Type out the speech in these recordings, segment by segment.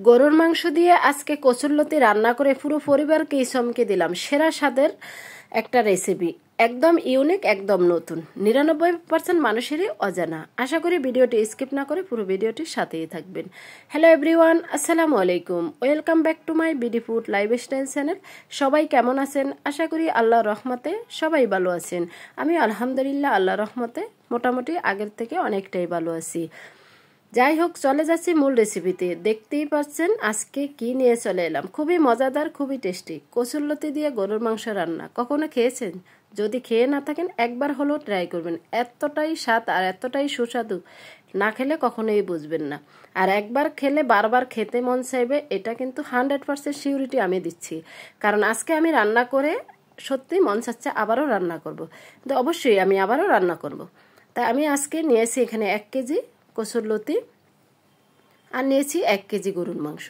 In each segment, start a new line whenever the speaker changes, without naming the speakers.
গরুর মাংস দিয়ে আজকে কচুরলতি রান্না করে পুরো পরিবারকেই চমকে দিলাম। সেরা স্বাদের একটা রেসিপি, একদম ইউনিক, একদম নতুন, 99% মানুষেরই অজানা। আশা করি ভিডিওটি স্কিপ না করে পুরো ভিডিওটির সাথেই থাকবেন। হ্যালো এভরিওয়ান, আসসালামু আলাইকুম, welcome back to my BD food lifestyle channel. সবাই কেমন আছেন? আশা করি আল্লাহর রহমতে সবাই ভালো আছেন। আমি আলহামদুলিল্লাহ আল্লাহর রহমতে মোটামুটি আগের থেকে অনেকটাই ভালো আছি। যাই হোক, চলে যাচ্ছি মূল রেসিপিতে। দেখতেই পাচ্ছেন আজকে কি নিয়ে চলে এলাম। খুবই মজাদার, খুবই টেস্টি কচুরলতি দিয়ে গরুর মাংস রান্না। কখনো খেয়েছেন? যদি খেয়ে না থাকেন একবার হলেও ট্রাই করবেন। এতটাই স্বাদ আর এতটাই সুস্বাদু, না খেলে কখনোই বুঝবেন না। আর একবার খেলে বারবার খেতে মন চাইবে, এটা কিন্তু 100% সিউরিটি আমি দিচ্ছি। কারণ আজকে আমি রান্না করে সত্যি মন চাচ্ছে আবারও রান্না করব। তো অবশ্যই আমি আবারও রান্না করব। তাই আমি আজকে নিয়েছি এখানে 1 কেজি কচুরলতি আর নিয়েছি 1 কেজি গরুর মাংস।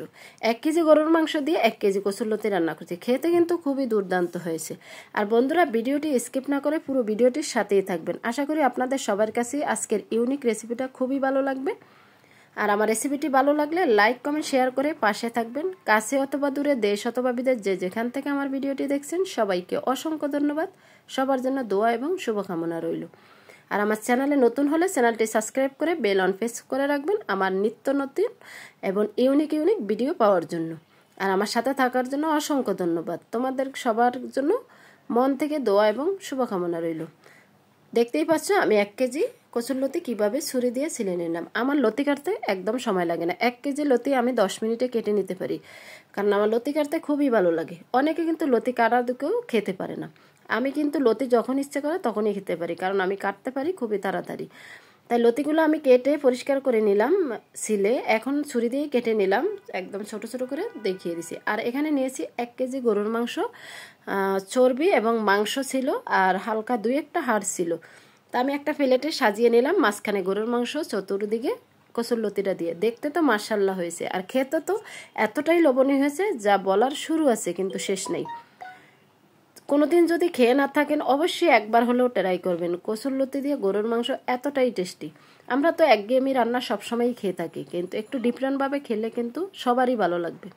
1 কেজি গরুর মাংস দিয়ে 1 কেজি কচুরলতি রান্না করছি। খেতে কিন্তু খুবই দুর্দান্ত হয়েছে। আর বন্ধুরা, ভিডিওটি স্কিপ না করে পুরো ভিডিওটির সাথেই থাকবেন। আশা করি আপনাদের সবার কাছেই আজকের ইউনিক রেসিপিটা খুবই ভালো লাগবে। আর আমার রেসিপিটি ভালো লাগলে লাইক, কমেন্ট, শেয়ার করে পাশে থাকবেন। কাছে অথবা দূরে, দেশ অথবা বিদেশ, যে যেখান থেকে আমার ভিডিওটি দেখছেন সবাইকে অসংখ্য ধন্যবাদ। সবার জন্য দোয়া এবং শুভকামনা রইল। আর আমার চ্যানেলে নতুন হলে চ্যানেলটি সাবস্ক্রাইব করে বেল অন প্রেস করে রাখবেন আমার নিত্য নতুন এবং ইউনিক ভিডিও পাওয়ার জন্য। আর আমার সাথে থাকার জন্য অসংখ্য ধন্যবাদ। তোমাদের সবার জন্য মন থেকে দোয়া এবং শুভকামনা রইল। দেখতেই পাচ্ছ আমি 1 কেজি কচুরলতি কিভাবে ছুরি দিয়ে ছিলে নিলাম। আমার লতি কাটতে একদম সময় লাগে না। 1 কেজি লতি আমি 10 মিনিটে কেটে নিতে পারি, কারণ আমার লতি কাটতে খুবই ভালো লাগে। অনেকে কিন্তু লতি কাটার দিকেও খেতে পারে না। আমি কিন্তু লতি যখন ইচ্ছে করে তখনই খেতে পারি, কারণ আমি কাটতে পারি খুবই তাড়াতাড়ি। তাই লতিগুলো আমি কেটে পরিষ্কার করে নিলাম ছিলে। এখন ছুরি দিয়ে কেটে নিলাম, একদম ছোট ছোট করে দেখিয়ে দিছি। আর এখানে নিয়েছি 1 কেজি গরুর মাংস। চর্বি এবং মাংস ছিল, আর হালকা 2-1টা হাড় ছিল। তা আমি একটা প্লেটে সাজিয়ে নিলাম, মাঝখানে গরুর মাংস, চতুর্দিকে কচুরলতিটা দিয়ে। দেখতে তো মাশাআল্লাহ হয়েছে, আর খেতে তো এতটাই লোভনীয় হয়েছে যা বলার শুরু আছে কিন্তু শেষ নেই। কোনোদিন যদি খেয়ে না থাকেন অবশ্যই একবার হলেও ট্রাই করবেন। কচুরলতি দিয়ে গরুর মাংস এতটাই টেস্টি। আমরা তো একঘেয়েমি রান্না সবসময়ই খেয়ে থাকি, কিন্তু একটু ডিফারেন্টভাবে খেলে কিন্তু সবারই ভালো লাগবে।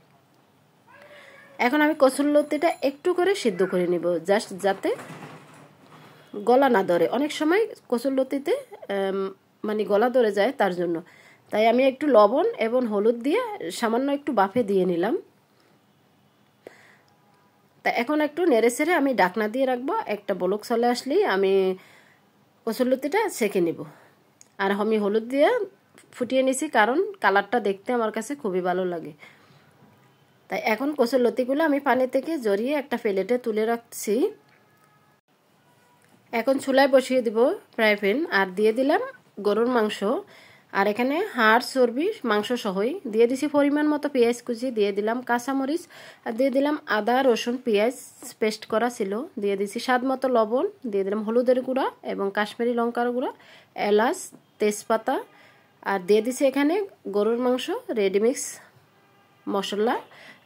এখন আমি কচুরলতিটা একটু করে সিদ্ধ করে নিব, জাস্ট যাতে গলা না ধরে। অনেক সময় কচুরলতিতে মানে গলা ধরে যায়, তার জন্য। তাই আমি একটু লবণ এবং হলুদ দিয়ে সামান্য একটু বাফে দিয়ে নিলাম। তা এখন একটু নেড়ে ছেড়ে আমি ঢাকনা দিয়ে রাখবো। একটা বলক চলে আসলেই আমি কচুরলতিটা ছেঁকে নিব। আর আমি হলুদ দিয়ে ফুটিয়ে নিছি, কারণ কালারটা দেখতে আমার কাছে খুবই ভালো লাগে। তাই এখন কচুরলতিগুলো আমি পানি থেকে জড়িয়ে একটা প্লেটে তুলে রাখছি। এখন চুলায় বসিয়ে দিব ফ্রাই প্যান, আর দিয়ে দিলাম গরুর মাংস। আর এখানে হাড়, চর্বি, মাংস সহই দিয়ে দিছি পরিমাণ মতো পেঁয়াজ কুচি, দিয়ে দিলাম কাঁচামরিচ, আর দিয়ে দিলাম আদা, রসুন, পেঁয়াজ পেস্ট করা ছিল, দিয়ে দিছি স্বাদ মতো লবণ, দিয়ে দিলাম হলুদের গুঁড়া এবং কাশ্মীরি লঙ্কার গুঁড়া, এলাচ, তেজপাতা, আর দিয়ে দিছি এখানে গরুর মাংস রেডিমিক্স মশলা,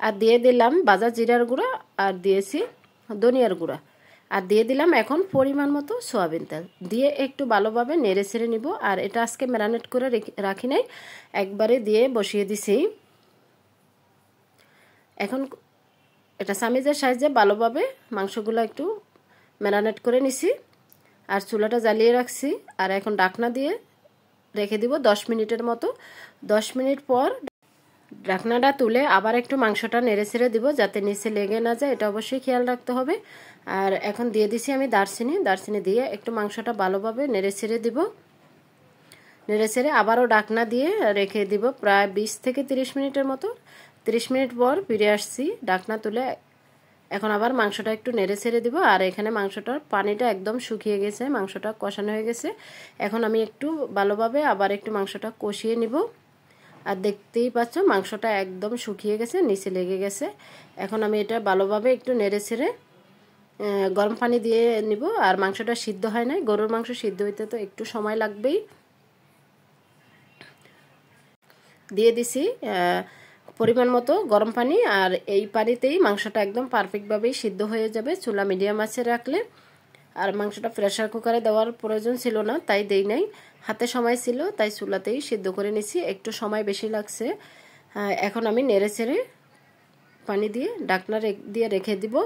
আর দিয়ে দিলাম ভাজা জিরার গুঁড়া, আর দিয়েছি ধনিয়ার গুঁড়া, আর দিয়ে দিলাম এখন পরিমাণ মতো সয়াবিন তেল দিয়ে একটু ভালোভাবে নেড়ে ছেড়ে নিব। আর এটা আজকে ম্যারিনেট করে রাখি নাই, একবারে দিয়ে বসিয়ে দিছি। এখন এটা চামিচের সাহায্যে ভালোভাবে মাংসগুলো একটু ম্যারিনেট করে নিছি, আর চুলাটা জ্বালিয়ে রাখছি। আর এখন ঢাকনা দিয়ে রেখে দিব 10 মিনিটের মতো। 10 মিনিট পর ঢাকনাটা তুলে আবার একটু মাংসটা নেড়ে ছেড়ে দিব, যাতে নিচে লেগে না যায়, এটা অবশ্যই খেয়াল রাখতে হবে। আর এখন দিয়ে দিছি আমি দারচিনি দিয়ে একটু মাংসটা ভালোভাবে নেড়ে ছেড়ে দিব। নেড়ে ছেড়ে আবারও ঢাকনা দিয়ে রেখে দিব প্রায় 20 থেকে 30 মিনিটের মতো। 30 মিনিট পর ফিরে আসছি ঢাকনা তুলে। এখন আবার মাংসটা একটু নেড়ে ছেড়ে দিব। আর এখানে মাংসটার পানিটা একদম শুকিয়ে গেছে, মাংসটা কষানো হয়ে গেছে। এখন আমি একটু ভালোভাবে আবার একটু মাংসটা কষিয়ে নিব। আর দেখতেই পাচ্ছ মাংসটা একদম শুকিয়ে গেছে, নিচে লেগে গেছে। এখন আমি এটা ভালোভাবে একটু নেড়ে ছেড়ে গরম পানি দিয়ে নিব। আর মাংসটা সিদ্ধ হয় নাই, গরুর মাংস সিদ্ধ হইতে তো একটু সময় লাগবেই। দিয়ে দিছি পরিমাণ মতো গরম পানি, আর এই পানিতেই মাংসটা একদম পারফেক্টভাবেই সিদ্ধ হয়ে যাবে চুলা মিডিয়াম আঁচে রাখলে। আর মাংসটা প্রেসার কুকারে দেওয়ার প্রয়োজন ছিল না, তাই দেই নাই। হাতে সময় ছিল তাই চুলাতেই সিদ্ধ করে নিছি, একটু সময় বেশি লাগছে। এখন আমি নেড়ে চেড়ে পানি দিয়ে ঢাকনা দিয়ে রেখে দিব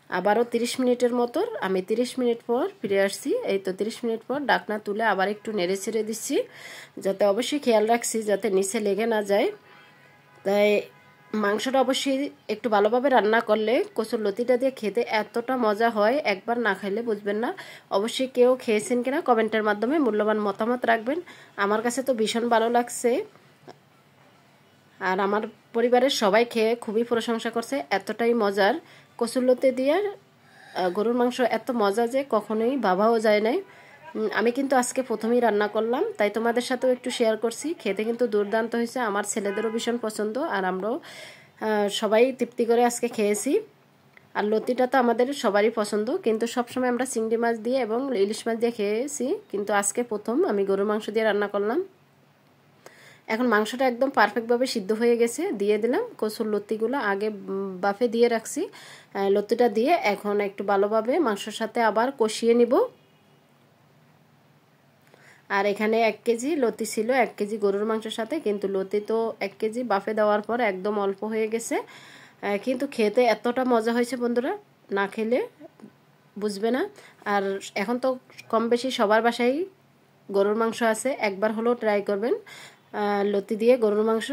আবারও 30 মিনিটের মতো। আমি 30 মিনিট পর ফিরে আসছি। এই তো 30 মিনিট পর ঢাকনা তুলে আবার একটু নেড়ে ছেড়ে দিচ্ছি, যাতে অবশ্যই খেয়াল রাখছি যাতে নিচে লেগে না যায়। তাই মাংসটা অবশ্যই একটু ভালোভাবে রান্না করলে কচুরলতিটা দিয়ে খেতে এতটা মজা হয়, একবার না খাইলে বুঝবেন না। অবশ্যই কেউ খেয়েছেন কিনা কমেন্টের মাধ্যমে মূল্যবান মতামত রাখবেন। আমার কাছে তো ভীষণ ভালো লাগছে, আর আমার পরিবারের সবাই খেয়ে খুবই প্রশংসা করছে। এতটাই মজার কচুরলতি দিয়ে গরুর মাংস, এত মজা যে কখনোই ভাবাও যায় নাই। আমি কিন্তু আজকে প্রথমেই রান্না করলাম, তাই তোমাদের সাথেও একটু শেয়ার করছি। খেতে কিন্তু দুর্দান্ত হয়েছে, আমার ছেলেদেরও ভীষণ পছন্দ, আর আমরাও সবাই তৃপ্তি করে আজকে খেয়েছি। আর লতিটা তো আমাদের সবারই পছন্দ, কিন্তু সবসময় আমরা চিংড়ি মাছ দিয়ে এবং ইলিশ মাছ দিয়ে খেয়েছি, কিন্তু আজকে প্রথম আমি গরুর মাংস দিয়ে রান্না করলাম। এখন মাংসটা একদম পারফেক্টভাবে সিদ্ধ হয়ে গেছে, দিয়ে দিলাম কচুর লতিগুলো। আগে বাফে দিয়ে রাখছি, লতিটা দিয়ে এখন একটু ভালোভাবে মাংসের সাথে আবার কষিয়ে নিব। আর এখানে 1 কেজি লতি ছিল 1 কেজি গরুর মাংসের সাথে, কিন্তু লতি তো 1 কেজি বাফে দেওয়ার পর একদম অল্প হয়ে গেছে, কিন্তু খেতে এতটা মজা হয়েছে বন্ধুরা, না খেলে বুঝবে না। আর এখন তো কম বেশি সবার বাসায় গরুর মাংস আছে, একবার হলেও ট্রাই করবেন লতি দিয়ে গরুর মাংস।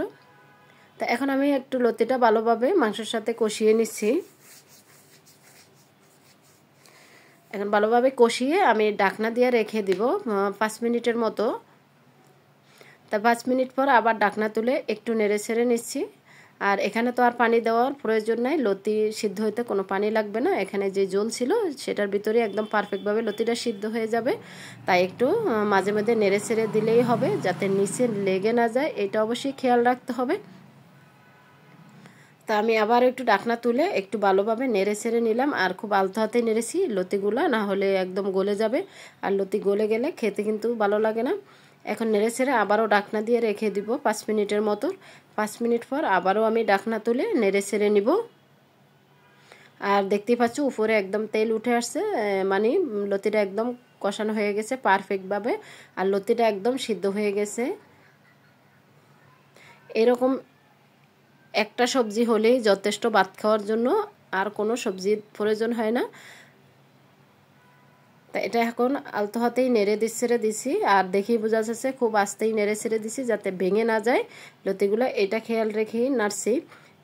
তা এখন আমি একটু লতিটা ভালোভাবে মাংসের সাথে কষিয়ে নিচ্ছি। এখন ভালোভাবে কষিয়ে আমি ঢাকনা দিয়ে রেখে দিব 5 মিনিটের মতো। তা 5 মিনিট পর আবার ঢাকনা তুলে একটু নেড়ে ছেড়ে নিচ্ছি। আর এখানে তো আর পানি দেওয়ার প্রয়োজন নাই, লতি সিদ্ধ হইতে কোনো পানি লাগবে না। এখানে যে ঝোল ছিল সেটার ভিতরে একদম পারফেক্টভাবে লতিটা সিদ্ধ হয়ে যাবে। তাই একটু মাঝে মাঝে নেড়ে ছেড়ে দিলেই হবে, যাতে নিচে লেগে না যায়, এটা অবশ্যই খেয়াল রাখতে হবে। তা আমি আবার একটু ঢাকনা তুলে একটু ভালোভাবে নেড়ে ছেড়ে নিলাম, আর খুব আলতো হাতে নেড়েছি লতিগুলা, না হলে একদম গলে যাবে, আর লতি গলে গেলে খেতে কিন্তু ভালো লাগে না। এখন নেড়ে ছেড়ে আবারও ঢাকনা দিয়ে রেখে দিব 5 মিনিটের মতো। 5 মিনিট পর আবারও আমি ঢাকনা তুলে নেড়ে ছেড়ে নিব। আর দেখতেই পাচ্ছ উপরে একদম তেল উঠে আসছে, মানে লতিটা একদম কষানো হয়ে গেছে পারফেক্টভাবে, আর লতিটা একদম সিদ্ধ হয়ে গেছে। এরকম একটা সবজি হলেই যথেষ্ট ভাত খাওয়ার জন্য, আর কোনো সবজির প্রয়োজন হয় না। তা এটা এখন আলতো হাতেই নেড়ে ছেড়ে দিছি, আর দেখেই বোঝা যাচ্ছে খুব আস্তেই নেড়ে ছেড়ে দিছি যাতে ভেঙে না যায় লতিগুলো, এটা খেয়াল রেখেই নাড়ছি।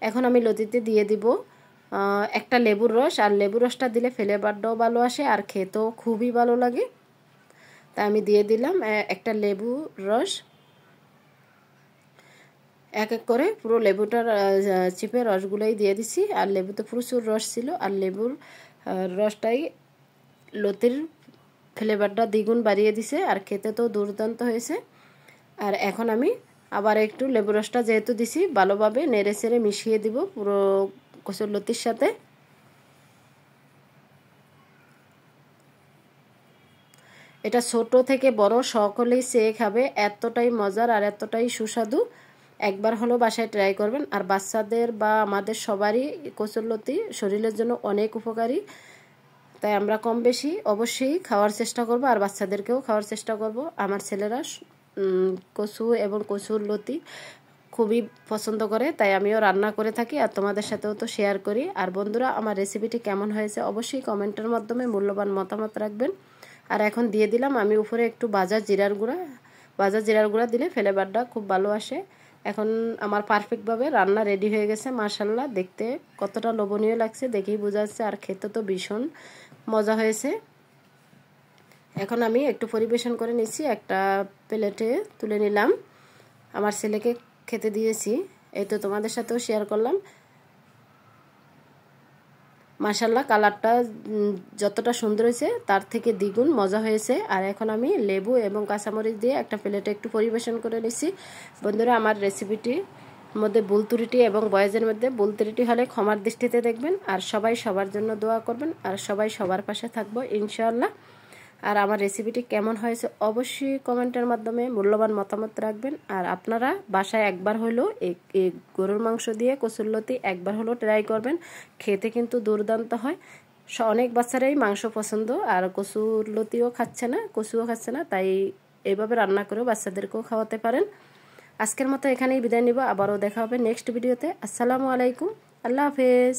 এখন আমি লতিতে দিয়ে দিব একটা লেবুর রস, আর লেবুর রসটা দিলে ফ্লেভারটাও ভালো আসে আর খেতেও খুবই ভালো লাগে। তা আমি দিয়ে দিলাম একটা লেবুর রস। এক এক করে পুরো লেবুটার চিপে রসগুলোই দিয়ে দিছি, আর লেবুতে প্রচুর রস ছিল, আর লেবুর রসটাই লতির ফ্লেভারটা দ্বিগুণ বাড়িয়ে দিছে, আর খেতে তো দুর্দান্ত হয়েছে। আর এখন আমি আবার একটু লেবু রসটা যেহেতু দিছি ভালোভাবে নেড়ে চেড়ে মিশিয়ে দিব পুরো কচুর লতির সাথে। এটা ছোট থেকে বড় সকলেই চেয়ে খাবে, এতটাই মজার আর এতটাই সুস্বাদু। একবার হলো বাসায় ট্রাই করবেন। আর বাচ্চাদের বা আমাদের সবারই কচুরলতি শরীরের জন্য অনেক উপকারী, তাই আমরা কম বেশি অবশ্যই খাওয়ার চেষ্টা করব, আর বাচ্চাদেরকেও খাওয়ার চেষ্টা করব। আমার ছেলেরা কচু এবং কচুরলতি খুবই পছন্দ করে, তাই আমিও রান্না করে থাকি, আর তোমাদের সাথেও তো শেয়ার করি। আর বন্ধুরা, আমার রেসিপিটি কেমন হয়েছে অবশ্যই কমেন্টের মাধ্যমে মূল্যবান মতামত রাখবেন। আর এখন দিয়ে দিলাম আমি উপরে একটু ভাজা জিরার গুঁড়া দিলে ফ্লেভারটা খুব ভালো আসে। এখন আমার পারফেক্টভাবে রান্না রেডি হয়ে গেছে, মাশাআল্লাহ। দেখতে কতটা লোভনীয় লাগছে দেখেই বোঝা যাচ্ছে, আর খেতে তো ভীষণ মজা হয়েছে। এখন আমি একটু পরিবেশন করে নিচ্ছি, একটা প্লেটে তুলে নিলাম, আমার ছেলেকে খেতে দিয়েছি। এই তো তোমাদের সাথেও শেয়ার করলাম। মাশাআল্লাহ, কালারটা যতটা সুন্দর হয়েছে তার থেকে দ্বিগুণ মজা হয়েছে। আর এখন আমি লেবু এবং কাঁচামরিচ দিয়ে একটা প্লেটে একটু পরিবেশন করে নিচ্ছি। বন্ধুরা, আমার রেসিপিটির মধ্যে ভুল ত্রুটি এবং বয়েজের মধ্যে ভুল ত্রুটি হলে ক্ষমার দৃষ্টিতে দেখবেন, আর সবাই সবার জন্য দোয়া করবেন, আর সবাই সবার পাশে থাকবো ইনশাআল্লাহ। আর আমার রেসিপিটি কেমন হয়েছে অবশ্যই কমেন্টের মাধ্যমে মূল্যবান মতামত রাখবেন। আর আপনারা বাসায় একবার হলেও এই গরুর মাংস দিয়ে কচুরলতি একবার হলেও ট্রাই করবেন, খেতে কিন্তু দুর্দান্ত হয়। অনেক বাচ্চারাই মাংস পছন্দ, আর কচুরলতিও খাচ্ছে না, কচুও খাচ্ছে না, তাই এইভাবে রান্না করেও বাচ্চাদেরকেও খাওয়াতে পারেন। আজকের মতো এখানেই বিদায় নিব, আবারও দেখা হবে নেক্সট ভিডিওতে। আসসালামু আলাইকুম, আল্লাহ হাফেজ।